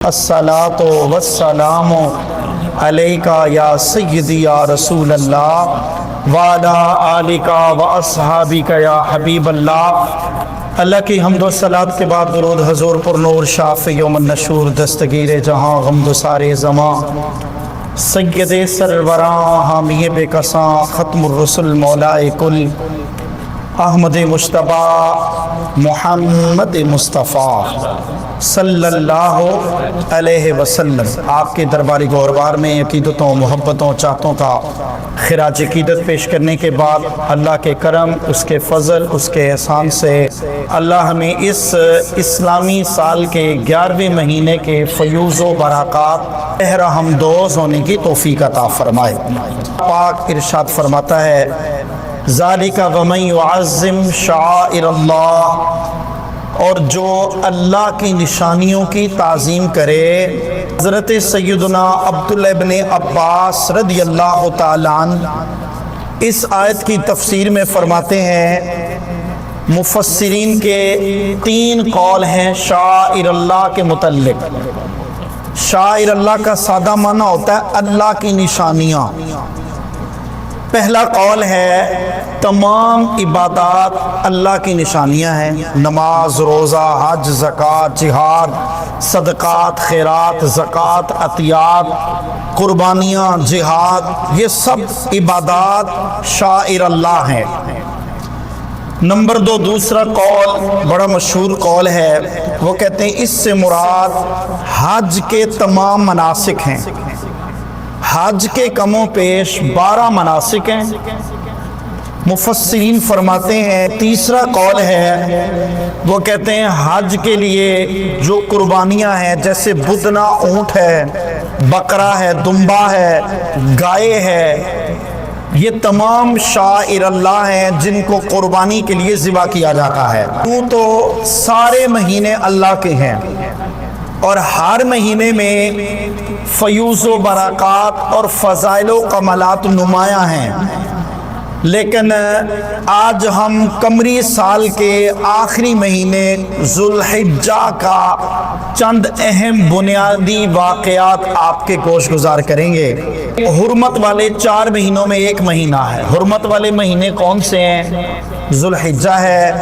الصلاۃ والسلام علیکا یا سیدی یا رسول اللہ وعلی آلکا و اصحابکا یا حبیب اللہ۔ اللہ کی حمد و صلوات کے بعد درود حضور پر نور شافع یوم النشور دستگیر جہاں غمد و سارے زماں سید سروراں حامی بے کساں ختم الرسل مولائے کل احمد مجتبیٰ محمد مصطفیٰ صلی اللہ علیہ وسلم۔ آپ کے درباری گوربار میں عقیدتوں محبتوں چاہتوں کا خراج عقیدت پیش کرنے کے بعد اللہ کے کرم، اس کے فضل، اس کے احسان سے اللہ ہمیں اس اسلامی سال کے 11ویں مہینے کے فیوز و برکات ہم دوز ہونے کی توفیق عطا فرمائے۔ پاک ارشاد فرماتا ہے ذالک ومن یعظم شعائر اللہ، اور جو اللہ کی نشانیوں کی تعظیم کرے۔ حضرت سیدنا عبداللہ ابن عباس رضی اللہ تعالیٰ عنہ اس آیت کی تفسیر میں فرماتے ہیں مفسرین کے 3 قول ہیں شعائر اللہ کے متعلق۔ شعائر اللہ کا سادہ معنی ہوتا ہے اللہ کی نشانیاں۔ پہلا قول ہے تمام عبادات اللہ کی نشانیاں ہیں، نماز، روزہ، حج، زکوٰۃ، جہاد، صدقات، خیرات، زکوٰۃ، عطیات، قربانیاں، جہاد، یہ سب عبادات شعائر اللہ ہیں۔ نمبر 2 دوسرا قول بڑا مشہور قول ہے، وہ کہتے ہیں اس سے مراد حج کے تمام مناسک ہیں۔ حج کے کم و پیش 12 مناسک ہیں۔ مفسرین فرماتے ہیں تیسرا قول ہے، وہ کہتے ہیں حج کے لیے جو قربانیاں ہیں جیسے بدنہ اونٹ ہے، بکرا ہے، دمبا ہے، گائے ہے، یہ تمام شعائر اللہ ہیں جن کو قربانی کے لیے ذبح کیا جاتا ہے۔ تو سارے مہینے اللہ کے ہیں اور ہر مہینے میں فیوز و برکات اور فضائل و کمالات نمایاں ہیں، لیکن آج ہم قمری سال کے آخری مہینے ذوالحجہ کا چند اہم بنیادی واقعات آپ کے گوش گزار کریں گے۔ حرمت والے 4 مہینوں میں ایک مہینہ ہے۔ حرمت والے مہینے کون سے ہیں؟ ذوالحجہ ہے،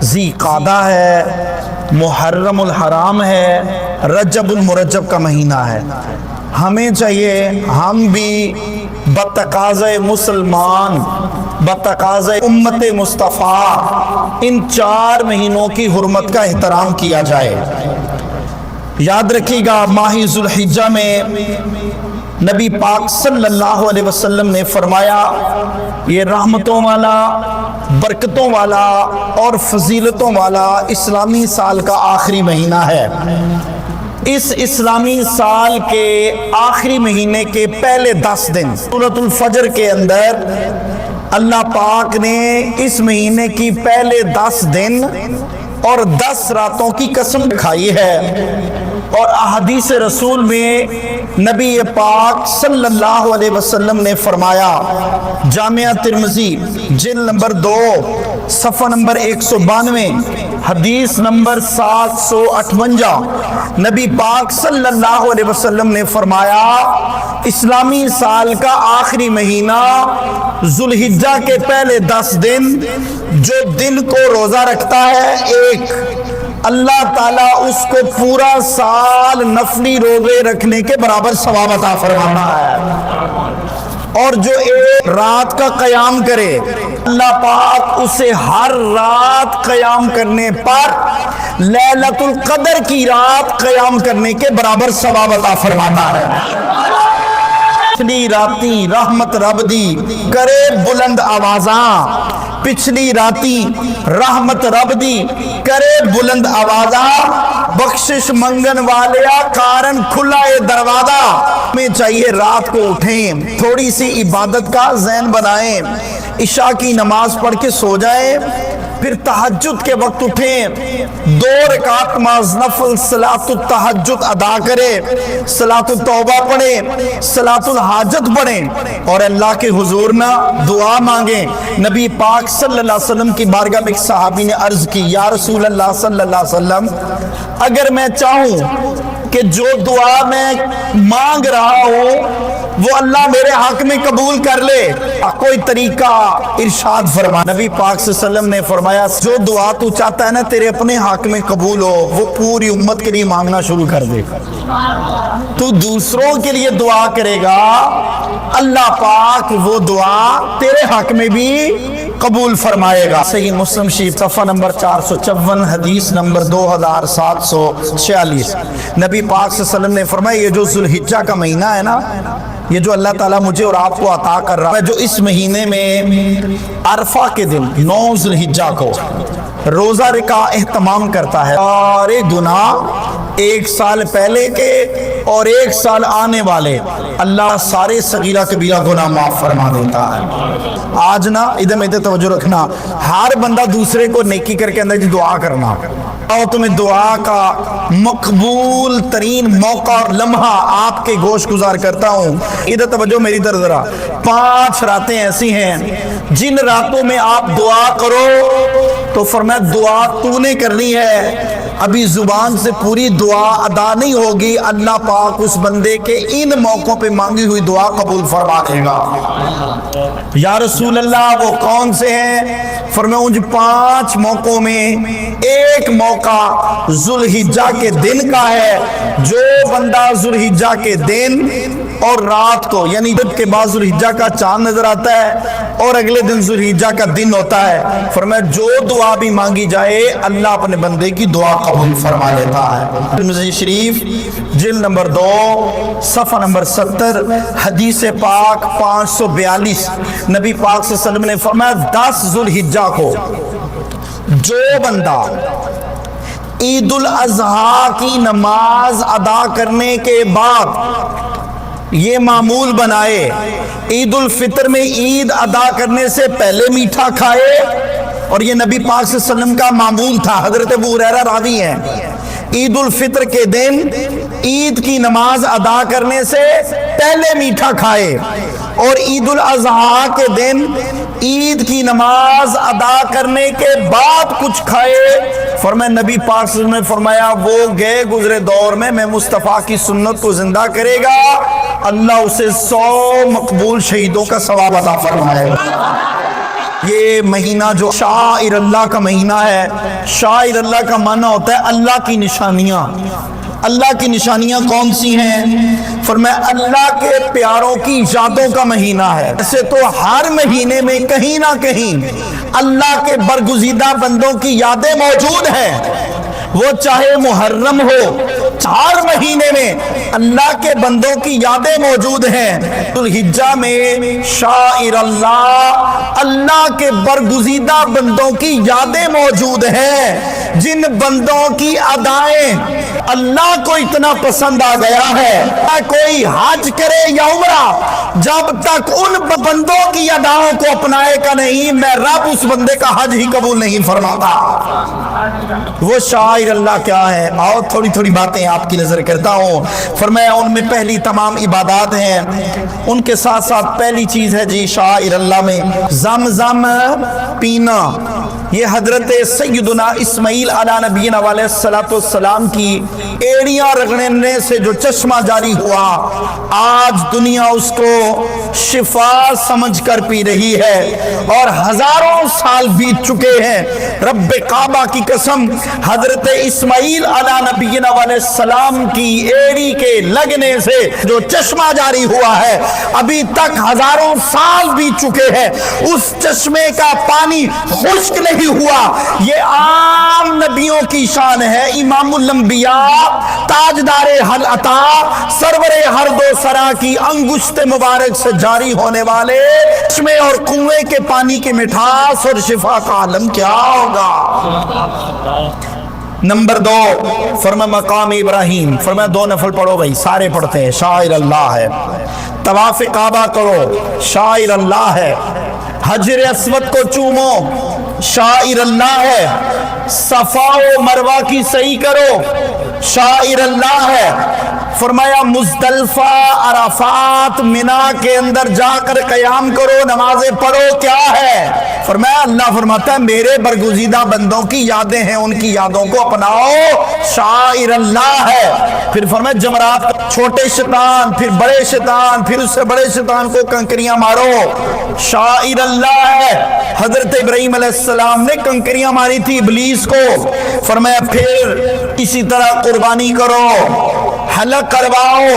ذی قعدہ ہے، محرم الحرام ہے، رجب المرجب کا مہینہ ہے۔ ہمیں چاہیے ہم بھی بتقاضۂ مسلمان، بتقاضۂ امت مصطفیٰ ان 4 مہینوں کی حرمت کا احترام کیا جائے۔ یاد رکھیے گا ماہ ذوالحجہ میں نبی پاک صلی اللہ علیہ وسلم نے فرمایا یہ رحمتوں والا، برکتوں والا اور فضیلتوں والا اسلامی سال کا آخری مہینہ ہے۔ اس اسلامی سال کے آخری مہینے کے پہلے 10 دن سورۃ الفجر کے اندر اللہ پاک نے اس مہینے کی پہلے 10 دن اور 10 راتوں کی قسم کھائی ہے، اور احادیث رسول میں نبی پاک صلی اللہ علیہ وسلم نے فرمایا، جامعہ ترمذی جلد نمبر 2 صفحہ نمبر 192 حدیث نمبر 758، نبی پاک صلی اللہ علیہ وسلم نے فرمایا اسلامی سال کا آخری مہینہ ذوالحجہ کے پہلے 10 دن جو دن کو روزہ رکھتا ہے ایک، اللہ تعالیٰ اس کو پورا سال نفلی روزے رکھنے کے برابر ثواب عطا فرماتا ہے، اور جو ایک رات کا قیام کرے اللہ پاک اسے ہر رات قیام کرنے پر لیلۃ القدر کی رات قیام کرنے کے برابر ثواب عطا فرماتا ہے۔ پچھلی راتی رحمت رب دی کرے بلند آوازاں، پچھلی راتی رحمت رب دی کرے بلند آوازاں، بخشش منگن والیا کارن کھلا اے دروازہ۔ ہمیں چاہیے رات کو اٹھیں، تھوڑی سی عبادت کا ذہن بنائیں، عشاء کی نماز پڑھ کے سو جائیں، پھر تہجد کے وقت اٹھیں، 2 رکعت نماز نفل صلاۃ التہجد ادا کریں، صلاۃ التوبہ پڑھیں، صلاۃ الحاجت پڑھیں اور اللہ کے حضور میں دعا مانگیں۔ نبی پاک صلی اللہ علیہ وسلم کی بارگاہ میں ایک صحابی نے عرض کی، یا رسول اللہ صلی اللہ علیہ وسلم اگر میں چاہوں کہ جو دعا میں مانگ رہا ہوں وہ اللہ میرے حق میں قبول کر لے، کوئی طریقہ ارشاد فرما۔ نبی پاک صلی اللہ علیہ وسلم نے فرمایا جو دعا تو چاہتا ہے نا تیرے اپنے حق میں قبول ہو، وہ پوری امت کے لیے مانگنا شروع کر دے۔ تو دوسروں کے لیے دعا کرے گا، اللہ پاک وہ دعا تیرے حق میں بھی قبول فرمائے گا۔ صحیح مسلم شریف صفحہ نمبر 454 حدیث نمبر 2746، نبی پاک صلی اللہ علیہ وسلم نے فرمایا یہ جو ذوالحجہ کا مہینہ ہے نا، یہ جو اللہ تعالیٰ مجھے اور آپ کو عطا کر رہا ہے، جو اس مہینے میں عرفہ کے دن 9 ذوالحجہ کو روزہ کا اہتمام کرتا ہے، سارے گناہ ایک سال پہلے کے اور ایک سال آنے والے اللہ سارے صغیرہ کبیرہ گناہ معاف فرما دیتا ہے۔ آج نا ادھر توجہ رکھنا، ہر بندہ دوسرے کو نیکی کر کے اندر جی دعا کرنا، اور تمہیں دعا کا مقبول ترین موقع اور لمحہ آپ کے گوش گزار کرتا ہوں۔ ادھر توجہ میری طرف ذرا، 5 راتیں ایسی ہیں جن راتوں میں آپ دعا کرو تو فرمایا دعا تو نے کرنی ہے، ابھی زبان سے پوری دعا ادا نہیں ہوگی، اللہ پاک اس بندے کے ان موقعوں پہ مانگی ہوئی دعا قبول فرما دے گا۔ یا رسول اللہ وہ کون سے ہیں؟ فرمایا ان 5 موقعوں میں ایک موقع ذوالحجہ کے دن کا ہے، جو بندہ ذوالحجہ کے دن اور رات کو یعنی جب کے بعد ذوالحجہ کا چاند نظر آتا ہے اور اگلے دن ذوالحجہ کا دن ہوتا ہے، فرمایا جو دعا بھی مانگی جائے اللہ اپنے بندے کی دعا قبول فرما لیتا ہے۔ ترمذی شریف جلد نمبر 2 صفحہ نمبر 70 حدیث پاک 542، نبی پاک صلی اللہ علیہ وسلم نے فرمایا 10 ذوالحجہ کو جو بندہ عید الاضحیٰ کی نماز ادا کرنے کے بعد یہ معمول بنائے، عید الفطر میں عید ادا کرنے سے پہلے میٹھا کھائے، اور یہ نبی پاک صلی اللہ علیہ وسلم کا معمول تھا، حضرت ابو ہریرہ راوی ہیں، عید الفطر کے دن عید کی نماز ادا کرنے سے پہلے میٹھا کھائے، اور عید الاضحیٰ کے دن عید کی نماز ادا کرنے کے بعد کچھ کھائے۔ فرمایا نبی پاک صلی اللہ علیہ وسلم نے فرمایا وہ گئے گزرے دور میں مصطفیٰ کی سنت کو زندہ کرے گا، اللہ اسے 100 مقبول شہیدوں کا ثواب عطا فرمائے گا۔ یہ مہینہ جو شاعر اللہ کا مہینہ ہے، شاعر اللہ کا معنی ہوتا ہے اللہ کی نشانیاں۔ اللہ کی نشانیاں کون سی ہیں؟ فرمایا اللہ کے پیاروں کی یادوں کا مہینہ ہے۔ ایسے تو ہر مہینے میں کہیں نہ کہیں اللہ کے برگزیدہ بندوں کی یادیں موجود ہیں، وہ چاہے محرم ہو، ہر مہینے میں اللہ کے بندوں کی یادیں موجود ہیں۔ ذوالحجہ میں شاعر اللہ کے برگزیدہ بندوں کی یادیں موجود ہیں، جن بندوں کی ادائیں اللہ کو اتنا پسند آ گیا ہے، کوئی حج کرے یا عمرہ جب تک ان بندوں کی اداؤں کو اپنائے کا نہیں، میں رب اس بندے کا حج ہی قبول نہیں فرماتا۔ وہ شاعر اللہ کیا ہے؟ اور تھوڑی تھوڑی باتیں آپ کی نظر کرتا ہوں۔ فرمایا ان میں پہلی تمام عبادات ہیں، ان کے ساتھ ساتھ پہلی چیز ہے جی شاعر اللہ میں زمزم پینا۔ یہ حضرت سیدنا اسماعیل علیہ نبینا علیہ السلام کی ایڑیاں رگڑنے سے جو چشمہ جاری ہوا، آج دنیا اس کو شفا سمجھ کر پی رہی ہے، اور ہزاروں سال بیت چکے ہیں۔ رب کعبہ کی قسم، حضرت اسماعیل علیہ نبینا علیہ السلام کی ایڑی کے لگنے سے جو چشمہ جاری ہوا ہے ابھی تک ہزاروں سال بیت چکے ہیں، اس چشمے کا پانی خشک نہیں ہوا۔ یہ عام نبیوں کی شان ہے، امام الانبیاء، تاجدار حل عطا، سرور ہر دو سرا کی انگشت مبارک سے جاری ہونے والے چشمے اور کنویں کے پانی کی مٹھاس اور شفا کا عالم کیا ہوگا۔ نمبر 2 فرمایا مقام ابراہیم، فرمایا 2 نفل پڑھو بھائی، سارے پڑھتے ہیں، شاعر اللہ ہے۔ طواف کعبہ کرو، شاعر اللہ ہے۔ حجر اسود کو چومو، شاعر اللہ ہے۔ صفا و مروہ کی صحیح کرو، شاعر اللہ ہے۔ فرمایا مزدلفہ عرفات منا کے اندر جا کر قیام کرو، نمازیں پڑھو، کیا ہے؟ فرمایا اللہ فرماتا ہے میرے برگزیدہ بندوں کی یادیں ہیں، ان کی یادوں کو اپناؤ، شاعر اللہ ہے۔ پھر فرمایا جمرات، چھوٹے شیطان، پھر بڑے شیطان، پھر اس سے بڑے شیطان کو کنکریاں مارو، شاعر اللہ ہے۔ حضرت ابراہیم علیہ السلام نے کنکریاں ماری تھی ابلیس کو، فرمایا پھر اسی طرح قربانی کرو، حلق کرواؤ،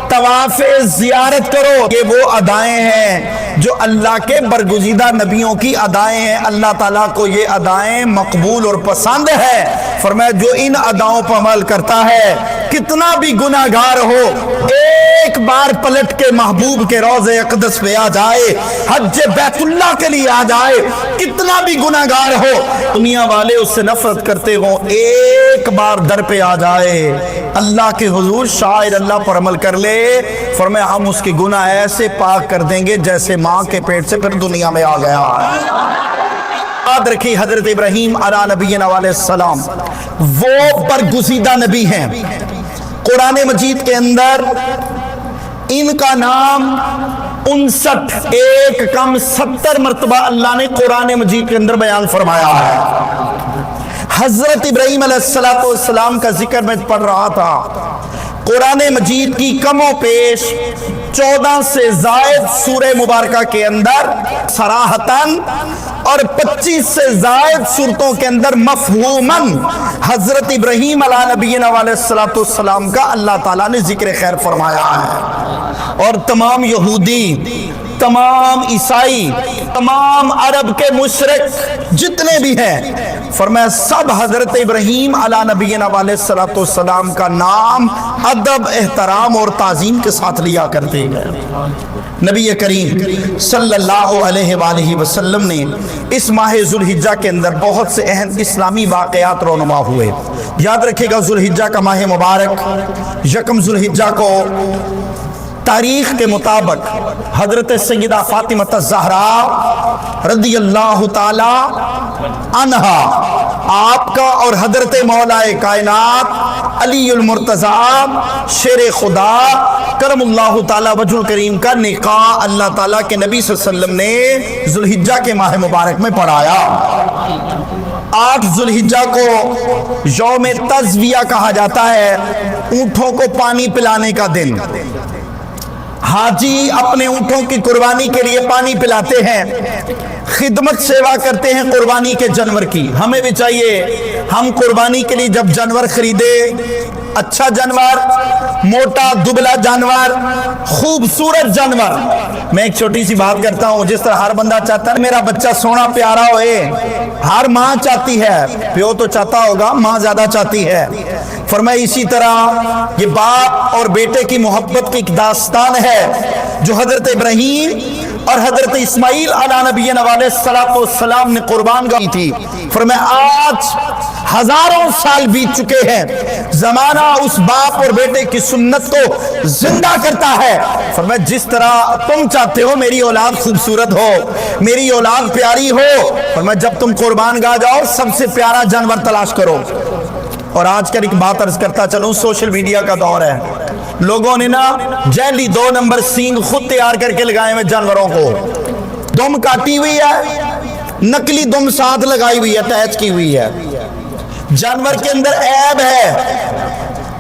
طواف زیارت کرو۔ یہ وہ ادائیں ہیں جو اللہ کے برگزیدہ نبیوں کی ادائیں ہیں، اللہ تعالیٰ کو یہ ادائیں مقبول اور پسند ہے۔ فرمایا جو ان اداؤں پر عمل کرتا ہے کتنا بھی گناہگار ہو، ایک بار پلٹ کے محبوب کے روضہ اقدس پہ آ جائے، حج بیت اللہ کے لیے آ جائے، کتنا بھی گناہگار ہو، دنیا والے اس سے نفرت کرتے ہوں، ایک بار در پہ آ جائے، اللہ کے حضور شاعر اللہ پر عمل کر لے، فرمایا ہم اس کے گناہ ایسے پاک کر دیں گے جیسے ماں کے پیٹ سے پھر دنیا میں آ گیا ہے۔ یاد رکھی حضرت ابراہیم علیہ نبینا علیہ السلام وہ برگزیدہ نبی ہیں۔ قرآن مجید کے اندر ان کا نام 59 ایک کم 70 مرتبہ اللہ نے قرآن مجید کے اندر بیان فرمایا ہے۔ حضرت ابراہیم علیہ السلام کا ذکر میں پڑھ رہا تھا، قرآن مجید کی کم و بیش 14 سے زائد سورہ مبارکہ کے اندر صراحتاً اور 25 سے زائد سورتوں کے اندر مفہوماً حضرت ابراہیم علیہ نبینا علیہ السلام کا اللہ تعالیٰ نے ذکر خیر فرمایا ہے۔ اور تمام یہودی، تمام عیسائی، تمام عرب کے مشرک جتنے بھی ہیں، فرمایا سب حضرت ابراہیم علیہ نبینا علیہ السلام کا نام ادب، احترام اور تعظیم کے ساتھ لیا کرتے ہیں۔ نبی کریم صلی اللہ علیہ وآلہ وسلم نے اس ماہ ذوالحجہ کے اندر بہت سے اہم اسلامی واقعات رونما ہوئے۔ یاد رکھے گا ذوالحجہ کا ماہ مبارک، یکم ذوالحجہ کو تاریخ کے مطابق حضرت سیدہ فاطمہ الزہرا رضی اللہ تعالی عنہا آپ کا اور حضرت مولا کائنات علی المرتضیٰ شیر خدا کرم اللہ تعالی وجہ کریم کا نکاح اللہ تعالیٰ کے نبی صلی اللہ علیہ وسلم نے ذوالحجہ کے ماہ مبارک میں پڑھایا۔ 8 ذوالحجہ کو یوم تزویہ کہا جاتا ہے، اونٹوں کو پانی پلانے کا دن۔ حاجی اپنے اونٹوں کی قربانی کے لیے پانی پلاتے ہیں، خدمت سیوا کرتے ہیں قربانی کے جانور کی۔ ہمیں بھی چاہیے ہم قربانی کے لیے جب جانور خریدے، اچھا جانور، موٹا دبلا جانور، خوبصورت جانور۔ میں ایک چھوٹی سی بات کرتا ہوں، جس طرح ہر بندہ چاہتا ہے میرا بچہ سونا پیارا ہوئے، ہر ماں چاہتی ہے، پیو تو چاہتا ہوگا، ماں زیادہ چاہتی ہے۔ فرمایا اسی طرح یہ باپ اور بیٹے کی محبت کی ایک داستان ہے جو حضرت ابراہیم اور حضرت اسماعیل علیہ نبینا علیہ السلام نے قربان کی تھی۔ فرمایا آج ہزاروں سال بیت چکے ہیں، زمانہ اس باپ اور بیٹے کی سنت کو زندہ کرتا ہے۔ فرمایا جس طرح تم چاہتے ہو میری اولاد خوبصورت ہو، میری اولاد پیاری ہو، فرمایا جب تم قربان گاہ جاؤ سب سے پیارا جانور تلاش کرو۔ اور آج کل ایک بات عرض کرتا چلوں، سوشل میڈیا کا دور ہے، لوگوں نے نا جیلی 2 نمبر سینگ خود تیار کر کے لگائے ہوئے جانوروں کو، دم کاٹی ہوئی ہے، نقلی دم ساتھ لگائی ہوئی ہے، اٹیچ کی ہوئی ہے۔ جانور کے اندر عیب ہے،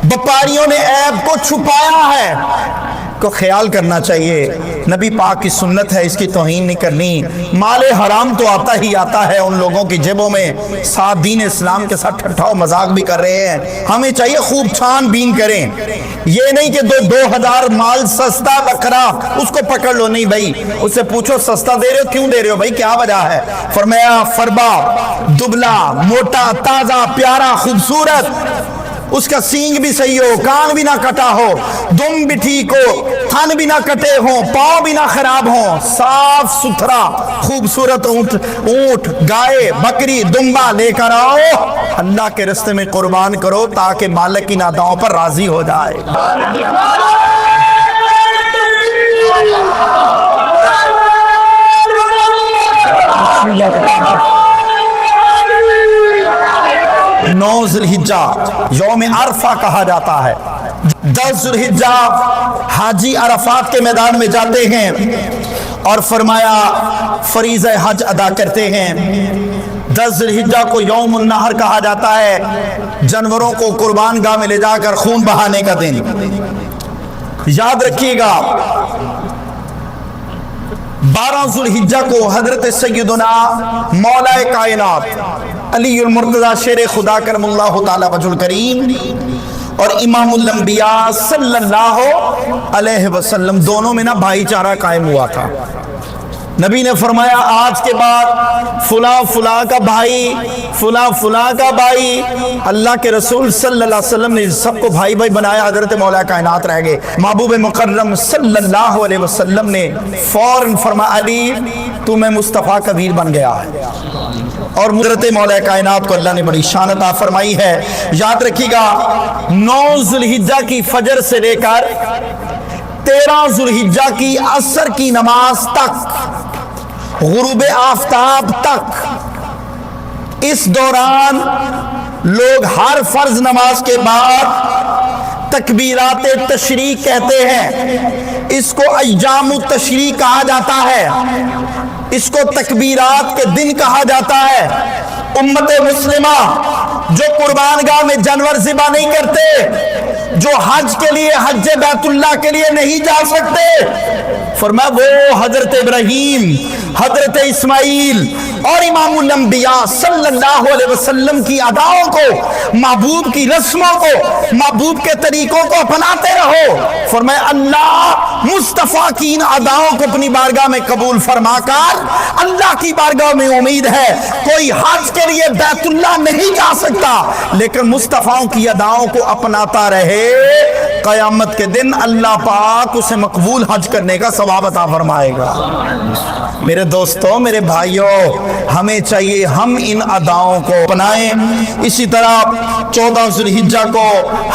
وپاریوں نے عیب کو چھپایا ہے، کو خیال کرنا چاہیے۔ نبی پاک کی سنت ہے، اس کی توہین نہیں کرنی۔ مال حرام تو آتا ہی آتا ہے ان لوگوں کی جیبوں میں، ساتھ دین اسلام کے ساتھ ٹھٹھا و مذاق بھی کر رہے ہیں۔ ہمیں چاہیے خوب چھان بین کریں، یہ نہیں کہ 2000 مال سستا بکرا اس کو پکڑ لو، نہیں بھائی، اس سے پوچھو سستا دے رہے ہو کیوں دے رہے ہو بھائی، کیا وجہ ہے؟ فرمایا فربا، دبلا، موٹا، تازہ، پیارا، خوبصورت، اس کا سینگ بھی صحیح ہو، کان بھی نہ کٹا ہو، دم بھی ٹھیک ہو، تھن بھی نہ کٹے ہوں، پاؤں بھی نہ خراب ہوں، صاف ستھرا خوبصورت اونٹ، گائے، بکری، دمبا لے کر آؤ، اللہ کے راستے میں قربان کرو تاکہ مالک ان اداؤں پر راضی ہو جائے۔ 9 ذوالحجہ یوم عرفہ کہا جاتا ہے، 10 ذوالحجہ حاجی عرفات کے میدان میں جاتے ہیں اور فرمایا فریضہ حج ادا کرتے ہیں۔ 10 ذوالحجہ کو یوم النحر کہا جاتا ہے، جانوروں کو قربان گاہ میں لے جا کر خون بہانے کا دن۔ یاد رکھیے گا 12 ذوالحجہ کو حضرت سیدنا مولا کائنات علی المرتضی شیر خدا کرم اللہ تعالی وجہ الکریم اور امام الانبیاء صلی اللہ علیہ وسلم دونوں میں بھائی چارہ قائم ہوا تھا۔ نبی نے فرمایا آج کے بعد فلاں فلاں کا بھائی، فلاں فلاں کا بھائی، اللہ کے رسول صلی اللہ علیہ وسلم نے سب کو بھائی بھائی بنایا، حضرت مولا کائنات رہ گئے۔ محبوب مکرم صلی اللہ علیہ وسلم نے فوراً فرمایا علی تو میں مصطفیٰ کا ویر بن گیا ہے، اور حضرت مولا کائنات کو اللہ نے بڑی شان عطا فرمائی ہے۔ یاد رکھیے گا 9 ذوالحجہ کی فجر سے لے کر 13 ذوالحجہ کی عصر کی نماز تک، غروب آفتاب تک، اس دوران لوگ ہر فرض نماز کے بعد تکبیرات تشریق کہتے ہیں، اس کو ایام التشریق کہا جاتا ہے، اس کو تکبیرات کے دن کہا جاتا ہے۔ امت مسلمہ جو قربان گاہ میں جانور ذبح نہیں کرتے، جو حج کے لیے حج بیت اللہ کے لیے نہیں جا سکتے، فرمایا وہ حضرت ابراہیم، حضرت اسماعیل اور امام الانبیاء صلی اللہ علیہ وسلم کی اداؤں کو، محبوب کی رسموں کو، محبوب کے طریقوں کو اپناتے رہو۔ فرمایا اللہ مصطفیٰ کی ان اداؤں کو اپنی بارگاہ میں قبول فرما کر اللہ کی بارگاہ میں امید ہے کوئی حج کے لیے بیت اللہ نہیں جا سکتا لیکن مصطفیٰ کی اداؤں کو اپناتا رہے، قیامت کے دن اللہ پاک اسے مقبول حج کرنے کا ثواب عطا فرمائے گا۔ میرے دوستوں، میرے بھائیوں، ہمیں چاہیے ہم ان اداؤں کو اپنائیں۔ اسی طرح 14 ذوالحجہ کو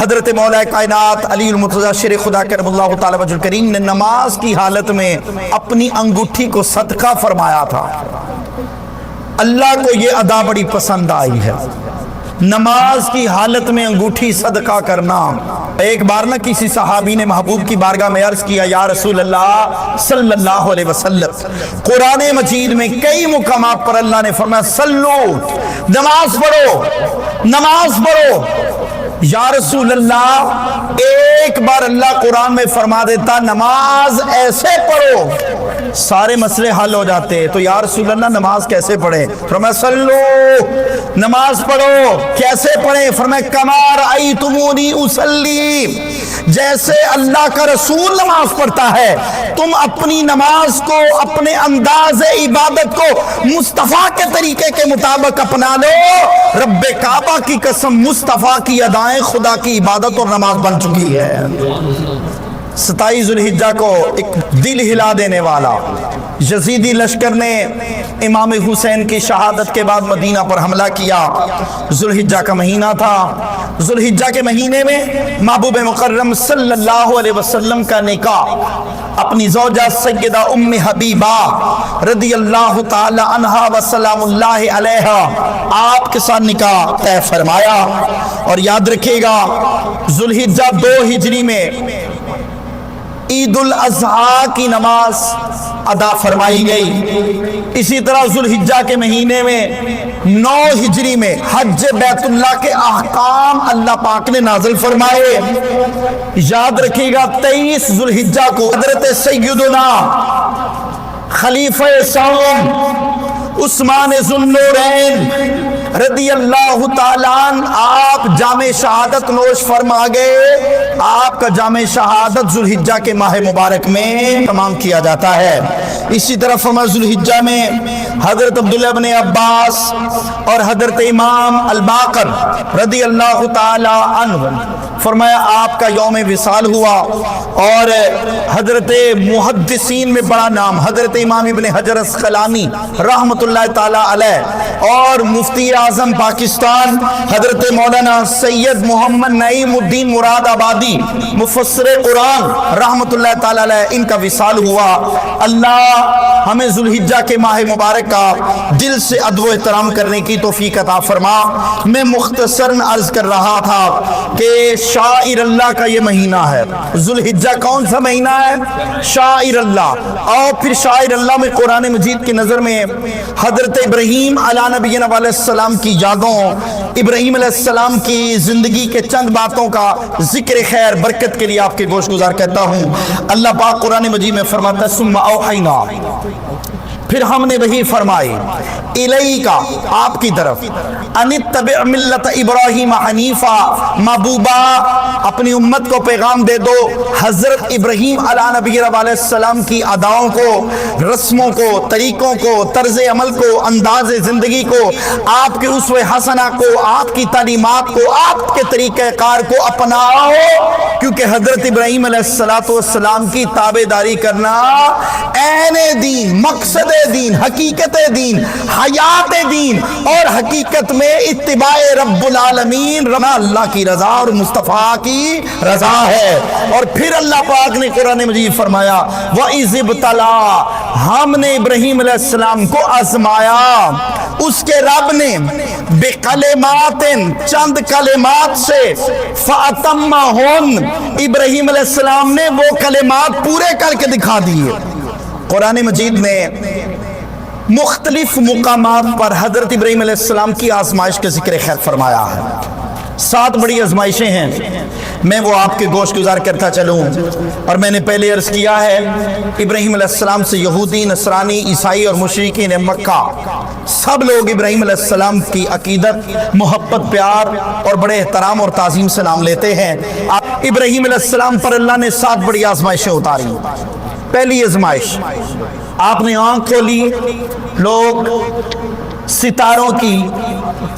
حضرت مولا کائنات علی المرتضی شیر خدا کرم اللہ تعالی وجہ الکریم نے نماز کی حالت میں اپنی انگوٹھی کو صدقہ فرمایا تھا۔ اللہ کو یہ ادا بڑی پسند آئی ہے، نماز کی حالت میں انگوٹھی صدقہ کرنا۔ ایک بار نہ کسی صحابی نے محبوب کی بارگاہ میں عرض کیا یا رسول اللہ صلی اللہ علیہ وسلم، قرآن مجید میں کئی مقامات پر اللہ نے فرمایا سلو، نماز پڑھو، نماز پڑھو۔ یا رسول اللہ ایک بار اللہ قرآن میں فرما دیتا نماز ایسے پڑھو، سارے مسئلے حل ہو جاتے، تو یا رسول اللہ نماز کیسے پڑھیں؟ فرمایا سلو، نماز پڑھو۔ کیسے پڑھیں؟ فرمایا کما رأیتمونی اصلی، جیسے اللہ کا رسول نماز پڑھتا ہے تم اپنی نماز کو، اپنے انداز عبادت کو مصطفیٰ کے طریقے کے مطابق اپنا لو۔ رب کعبہ کی قسم مصطفیٰ کی ادائیں خدا کی عبادت اور نماز بن چکی ہے۔ 27 ذوالحجہ کو ایک دل ہلا دینے والا یزیدی لشکر نے امام حسین کی شہادت کے بعد مدینہ پر حملہ کیا۔ ذوالحجہ کا مہینہ تھا، ذوالحجہ کے مہینے میں محبوب مکرم صلی اللہ علیہ وسلم کا نکاح اپنی زوجہ سیدہ ام حبیبہ رضی اللہ تعالی عنہا وسلام اللہ علیہا آپ کے ساتھ نکاح طے فرمایا۔ اور یاد رکھیے گا ذوالحجہ 2 ہجری میں عید الاضحیٰ کی نماز ادا فرمائی گئی۔ اسی طرح ذوالحجہ کے مہینے میں 9 ہجری میں حج بیت اللہ کے احکام اللہ پاک نے نازل فرمائے۔ یاد رکھیے گا 23 ذوالحجہ کو حضرت سیدنا خلیفہ سوم عثمان ذو النورین رضی اللہ تعالیٰ عنہ آپ جامع شہادت نوش فرما گئے۔ آپ کا جامع شہادت ذوالحجہ کے ماہ مبارک میں تمام کیا جاتا ہے۔ اسی طرح فرما ذوالحجہ میں حضرت عبداللہ بن عباس اور حضرت امام الباقر رضی اللہ تعالیٰ عنہ فرمایا آپ کا یوم وصال ہوا، اور حضرت محدثین میں بڑا نام حضرت امام ابن حجر اسقلانی رحمت اللہ تعالیٰ علیہ اور مفتی اعظم پاکستان حضرت مولانا سید محمد نعیم الدین مراد آبادی مفسر قرآن رحمت اللہ تعالیٰ علیہ ان کا وصال ہوا۔ اللہ ہمیں ذوالحجہ کے ماہ مبارک کا دل سے ادب و احترام کرنے کی توفیق عطا فرما۔ میں مختصراً عرض کر رہا تھا کہ شاعر اللہ کا یہ مہینہ ہے۔ ذوالحجہ کون سا مہینہ ہے؟ شاعر اللہ۔ اور پھر شاعر اللہ میں قرآن مجید کی نظر میں حضرت ابراہیم علیہ نبینا علیہ السلام کی یادوں، ابراہیم علیہ السلام کی زندگی کے چند باتوں کا ذکر خیر برکت کے لیے آپ کے گوش گزار کہتا ہوں۔ اللہ پاک قرآن مجید میں فرماتا ہے ثم اوحینا، پھر ہم نے وحی فرمائی، الیکا آپ کی طرف، ان اتبع ملت ابراہیم حنیفا، محبوبہ اپنی امت کو پیغام دے دو حضرت ابراہیم علیہ نبی علیہ السلام کی اداؤں کو، رسموں کو، طریقوں کو، طرز عمل کو، انداز زندگی کو، آپ کے اسوہ حسنہ کو، آپ کی تعلیمات کو، آپ کے طریقہ کار کو اپناؤ، کیونکہ حضرت ابراہیم علیہ السلام کی تابعداری کرنا عین دین، مقصد دین، حقیقت دین، حیات دین اور حقیقت میں اتباع رب العالمین، رضا اللہ کی رضا اور مصطفیٰ کی رضا ہے۔ اور پھر اللہ پاک نے قرآن مجید فرمایا وَإِذِ ابْتَلَىٰ، ہم نے ابراہیم علیہ السلام کو آزمایا، اس کے رب نے بِقَلِمَاتٍ، چند کلمات سے، فَأَتَمَّهُنَّ، ابراہیم علیہ السلام نے وہ کلمات پورے کر کے دکھا دیے۔ قرآن مجید میں مختلف مقامات پر حضرت ابراہیم علیہ السلام کی آزمائش کا ذکر خیر فرمایا ہے۔ 7 بڑی آزمائشیں ہیں، میں وہ آپ کے گوش گزار کرتا چلوں۔ اور میں نے پہلے عرض کیا ہے ابراہیم علیہ السلام سے یہودی، نصرانی، عیسائی اور مشرکین مکہ سب لوگ ابراہیم علیہ السلام کی عقیدت، محبت، پیار اور بڑے احترام اور تعظیم سے نام لیتے ہیں۔ ابراہیم علیہ السلام پر اللہ نے 7 بڑی آزمائشیں اتاری۔ پہلی آزمائش، آپ نے آنکھ کھولی، لوگ ستاروں کی،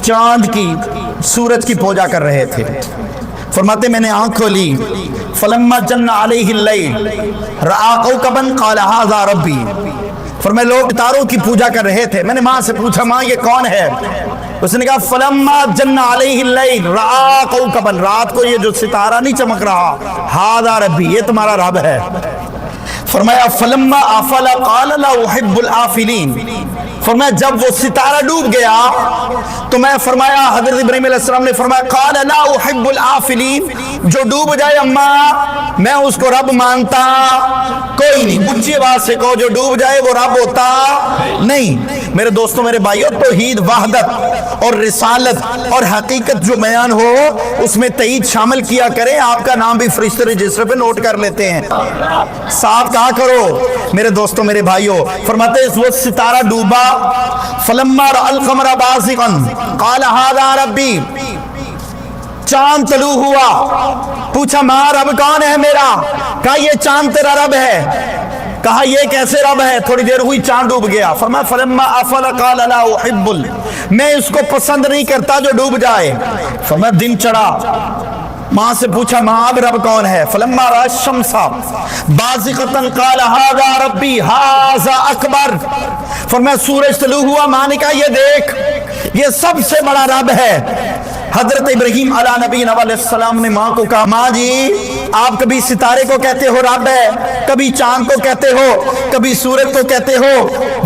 چاند کی، سورج کی پوجا کر رہے تھے۔ فرماتے میں نے آنکھ کھولی، فلما جن علیہ اللیل رآ کوکبا قال ھذا ربی، فرمایا لوگ ستاروں کی پوجا کر رہے تھے۔ میں نے ماں سے پوچھا ماں یہ کون ہے؟ اس نے کہا فلما جن علیہ اللیل رآ کوکبا، رات کو یہ جو ستارہ نہیں چمک رہا، ھذا ربی، یہ تمہارا رب ہے۔ فرمایا فلما آفل قال لا احب الآفلین، فرمایا جب وہ ستارہ ڈوب گیا تو میں فرمایا حضرت ابراہیم علیہ السلام نے فرمایا قال لا احب الآفلین، جو ڈوب جائے اماں میں اس کو رب مانتا کوئی نہیں، اونچی آواز سے کہو جو ڈوب جائے وہ رب ہوتا نہیں۔ میرے دوستوں، میرے بھائیوں، توحید، وحدت اور رسالت اور حقیقت جو بیان ہو اس میں تائید شامل کیا کریں، آپ کا نام بھی فرشتے رجسٹر پہ نوٹ کر لیتے ہیں۔ صاحب کہا کرو میرے دوستوں، میرے بھائیوں، فرماتے ہیں اس وقت ستارہ ڈوبا، فلما رأى القمر بازغا قال ھذا ربی، چاند طلوع ہوا، پوچھا ماں رب کون ہے میرا؟ کہا یہ چاند تیرا رب ہے۔ کہا یہ کیسے رب ہے؟ تھوڑی دیر ہوئی چاند ڈوب گیا۔ فرمایا فلما افل قال لا احب، میں اس کو پسند نہیں کرتا جو ڈوب جائے۔ فرمایا دن چڑھا، ماں سے پوچھا ماں اب رب کون ہے؟ فلما رأى الشمس بازغة قال ھذا ربی ھذا اکبر، فرمایا سورج طلوع ہوا، ماں نے کہا یہ دیکھ یہ سب سے بڑا رب ہے۔ حضرت ابراہیم علیہ نبی علیہ السلام نے ماں کو کہا ماں جی آپ کبھی ستارے کو کہتے ہو رب ہے، کبھی چاند کو کہتے ہو، کبھی سورج کو کہتے ہو۔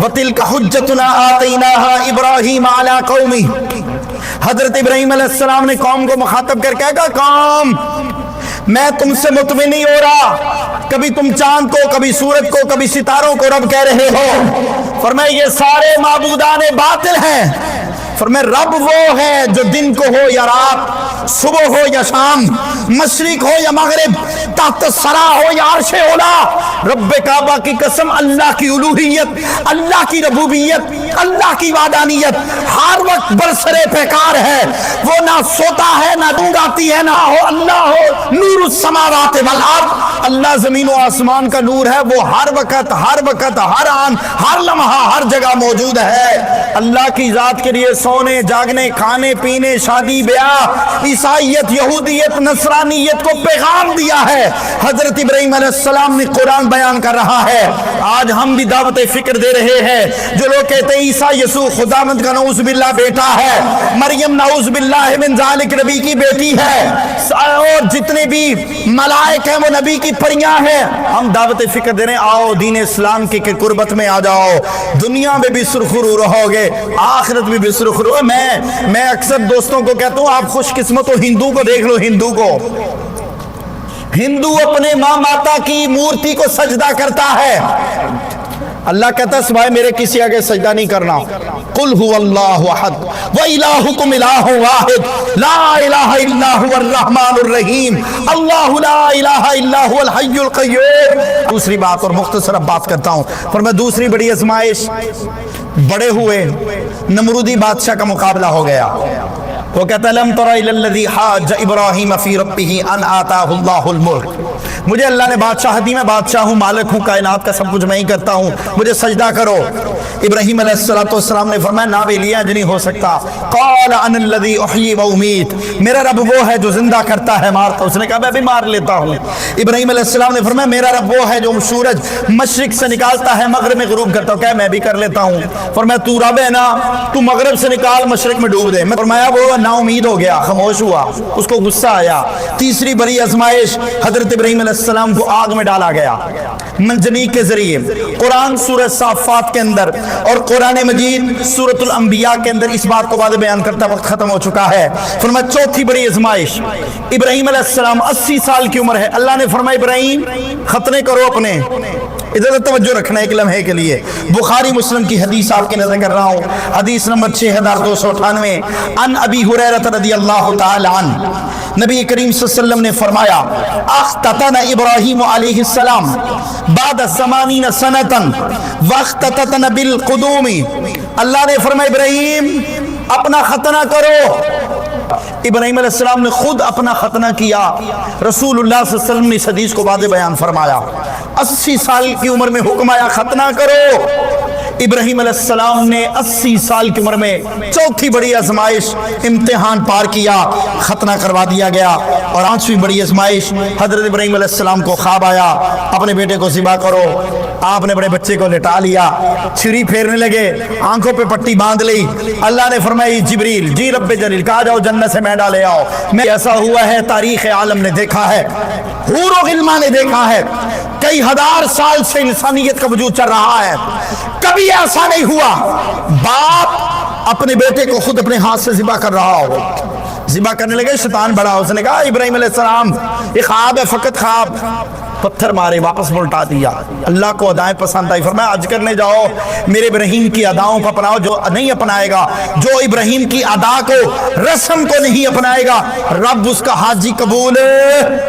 وَتِلْكَ حُجَّتُنَا آتَيْنَاهَا إِبْرَاهِيمَ عَلَىٰ قَوْمِهِ، حضرت ابراہیم علیہ السلام نے قوم کو مخاطب کر کے کہا قوم میں تم سے مطمئن نہیں ہو رہا، کبھی تم چاند کو، کبھی سورج کو، کبھی ستاروں کو رب کہہ رہے ہو۔ فرمایا یہ سارے معبودان باطل ہیں۔ فرمایا رب وہ ہے جو دن کو ہو یا رات، صبح ہو یا شام، مشرق ہو یا مغرب، تحت سرا ہو یا عرش اولا، رب کعبہ کی قسم اللہ کی الوہیت، اللہ کی ربوبیت، اللہ کی وحدانیت ہر وقت برسرے پیکار ہے۔ وہ نہ سوتا ہے، نہ اونگ آتی ہے، نہ ہو اللہ ہو نور السماوات والارض، اللہ زمین و آسمان کا نور ہے، وہ ہر وقت ہر آن ہر لمحہ ہر جگہ موجود ہے۔ اللہ کی ذات کے لیے سونے جاگنے، کھانے پینے، شادی بیاہ، عیسائیت، یہودیت، نصرانیت کو پیغام دیا ہے۔ حضرت ابراہیم علیہ السلام نے قرآن بیان کر رہا ہے۔ آج ہم بھی دعوت فکر دے رہے ہیں۔ جو لوگ کہتے ہیں عیسیٰ یسوع خداوند کا نعوذ باللہ بیٹا ہے، مریم نعوذ باللہ من ذالک نبی کی بیٹی ہے، اور جتنے بھی ملائک ہیں وہ نبی کی پریاں ہیں. ہم دعوت فکر دے رہے ہیں آؤ دین اسلام کی قربت میں آ جاؤ, دنیا میں بھی سرخرو رہو گے, آخرت میں بھی سرخرو. میں اکثر دوستوں کو کہتا ہوں آپ خوش قسمت ہو, ہندو کو دیکھ لو, ہندو اپنے ماں ماتا کی مورتی کو سجدہ کرتا ہے. اللہ کہتا ہے سوائے میرے کسی آگے سجدہ نہیں کرنا. قل هو اللہ احد وإلہکم الہ واحد لا الہ الا هو الرحمن الرحیم اللہ لا الہ الا هو الحی القیوم. دوسری بات اور مختصر اب بات کرتا ہوں, پر میں دوسری بڑی آزمائش, بڑے ہوئے نمرودی بادشاہ کا مقابلہ ہو گیا. وہ کہتا ہے لم تر الی الذی حاج ابراہیم فی ربہ ان آتاہ اللہ الملک. مجھے اللہ نے بادشاہ دی, میں بادشاہ ہوں, مالک ہوں, کائنات کا سب کچھ میں ہی کرتا ہوں, مجھے سجدہ کرو. ابراہیم علیہ السلام نے فرمایا نا بیلی آج نہیں ہو سکتا. قال انا الذی احیی و امیت, میرا رب وہ ہے جو زندہ کرتا ہے مارتا. اس نے کہا میں بھی مار لیتا ہوں. ابراہیم علیہ السلام نے فرمایا میرا رب وہ ہے جو سورج مشرق سے نکالتا ہے مغرب میں غروب کرتا ہوں. کہا میں بھی کر لیتا ہوں. فرمایا تو رب ہے نا, تو مغرب سے نکال مشرق میں ڈوب دے. میں فرمایا وہ نا امید ہو گیا, خاموش ہوا, اس کو غصہ آیا. تیسری بڑی آزمائش, حضرت ابراہیم علیہ السلام کو آگ میں ڈالا گیا منجنیق کے ذریعے. قرآن سورہ صافات کے اندر اور قرآن مجید سورۃ الانبیاء کے اندر اس بات کو بعد بیان کرتا وقت ختم ہو چکا ہے. فرمایا چوتھی بڑی آزمائش, ابراہیم علیہ السلام 80 سال کی عمر ہے. اللہ نے فرمایا ابراہیم ختنے کرو اپنے. ادھر توجہ رکھنا ایک لمحے کے لیے. بخاری مسلم کی حدیث آپ کے نظر کر رہا ہوں, حدیث نمبر 6298 ان ابی ہریرہ رضی اللہ تعالی عنہ, نبی کریم صلی اللہ علیہ وسلم نے فرمایا اختتن ابراہیم علیہ السلام بعد 80 سنتا واختتن بالقدوم. اللہ نے فرمایا ابراہیم اپنا ختنہ کرو. ابراہیم علیہ السلام نے خود اپنا ختنہ کیا. رسول اللہ صلی اللہ علیہ وسلم نے اس حدیث کو واضح بیان فرمایا. 80 سال کی عمر میں حکم آیا ختنہ کرو. ابراہیم علیہ السلام نے 80 سال کی عمر میں چوتھی بڑی آزمائش, امتحان پار کیا, ختنہ کروا دیا گیا. اور 8ویں بڑی آزمائش, حضرت ابراہیم علیہ السلام کو خواب آیا اپنے بیٹے کو ذبح کرو. آپ نے بڑے بچے کو لٹا لیا, چھری پھیرنے لگے, آنکھوں پہ پٹی باندھ لی. اللہ نے فرمایا جبریل جی رب جلیل کہا جاؤ جنت سے مینڈا لے آؤ. میں ایسا ہوا ہے تاریخ عالم نے دیکھا ہے, حور و غلماں نے دیکھا ہے, کئی ہزار سال سے انسانیت کا وجود چل رہا ہے, کبھی ایسا نہیں ہوا باپ اپنے بیٹے کو خود اپنے ہاتھ سے ذبح کر رہا ہو. ذبح کرنے لگے, شیطان بڑا, اس نے کہا ابراہیم علیہ السلام یہ خواب ہے, فقط خواب. پتھر مارے, واپس پلٹا دیا. اللہ کو ادائیں پسند آئی, فرمایا حج کرنے جاؤ, میرے ابراہیم کی اداؤں کو اپناؤ. جو نہیں اپنائے گا, جو ابراہیم کی ادا کو رسم کو نہیں اپنائے گا, رب اس کا حاجی قبول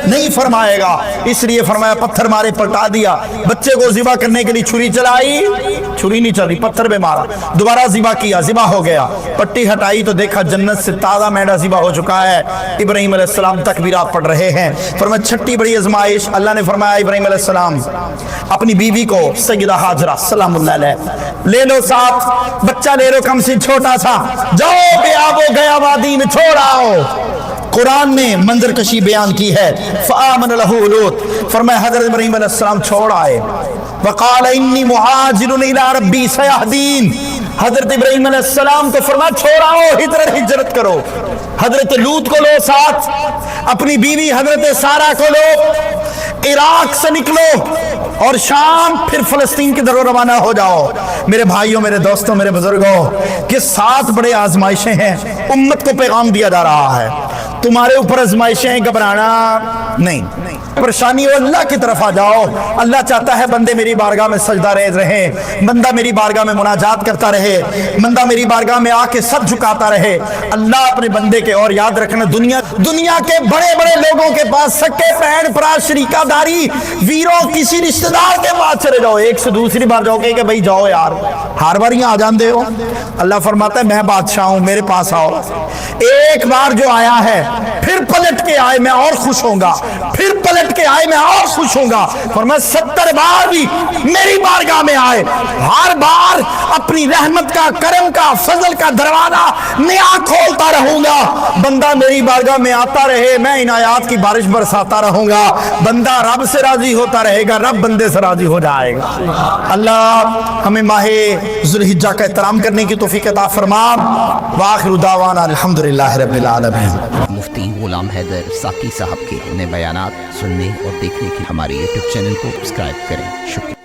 نہیں فرمائے گا. اس لیے فرمایا پتھر مارے, پلٹا دیا. بچے کو ذبح کرنے کے لیے چھری چلائی, چھری نہیں چلی, پتھر پہ مارا. دوبارہ ذبح کیا, ذبح ہو گیا. پٹی ہٹائی تو دیکھا جنت سے تازہ مینڈا ذبح ہو چکا ہے. ابراہیم علیہ السلام تکبیرات پڑھ رہے ہیں. فرمایا چھٹی بڑی آزمائش, اللہ نے فرمایا ابراہیم علیہ السلام اپنی بیوی کو سیدہ ہاجرہ سلام اللہ علیہ لے لو, ساتھ بچہ لے لو, کم سے چھوٹا سا, جاؤ بے آب و گیا وادی میں چھوڑ آؤ. قرآن نے منظر کشی بیان کی ہے. فآمن لہ لوط, فرمایا حضرت ابراہیم علیہ السلام چھوڑ آئے. وقال انی مہاجر الی ربی سیہدین, حضرت ابراہیم علیہ السلام کو فرمایا چھوڑ آؤ, ہجرت کرو. حضرت لوط کو لو ساتھ, اپنی بیوی حضرت سارہ کو لو, عراق سے نکلو اور شام پھر فلسطین کی طرف روانہ ہو جاؤ. میرے بھائیوں, میرے دوستوں, میرے بزرگوں, کہ 7 بڑے آزمائشیں ہیں. امت کو پیغام دیا جا رہا ہے تمہارے اوپر آزمائشیں, گھبرانا نہیں. پریشانی ہو اللہ کی طرف آ جاؤ. اللہ چاہتا ہے بندے میری بارگاہ میں سجدہ ریز رہے, بندہ میری بارگاہ میں مناجات کرتا رہے, بندہ میری بارگاہ میں آ کے سر جھکاتا رہے. اللہ اپنے بندے کے, اور یاد رکھنا دنیا کے بڑے بڑے لوگوں کے پاس, سکے بہن برا شریکہ داری ویروں کسی رشتہ دار کے پاس چلے جاؤ, ایک سے دوسری بار جاؤ کہ بھائی جاؤ یار, ہر بار یہاں آ جاندے ہو. اللہ فرماتا ہے میں بادشاہ ہوں, میرے پاس آؤ. ایک بار جو آیا ہے پھر پلٹ کے آئے میں اور خوش ہوں گا, پھر پلٹ کے آئے میں اور خوش ہوں گا. فرمایا 70 بار بھی میری بارگاہ میں آئے, ہر بار اپنی رحمت کا, کرم کا, فضل کا دروازہ نیا کھولتا رہوں گا. بندہ میری بارگاہ میں آتا رہے, میں عنایات کی بارش برساتا رہوں گا. بندہ رب سے راضی ہوتا رہے گا, رب بندے سے راضی ہو جائے گا. اللہ ہمیں ماہ ذوالحجہ کا احترام کرنے کی توفیق عطا فرما. وآخر دعوانا الحمدللہ رب العالمین. مفتی غلام حیدر ساقی صاحب کے نئے بیانات سنیں. سننے اور دیکھنے کے ہمارے YouTube چینل کو سبسکرائب کریں. شکریہ.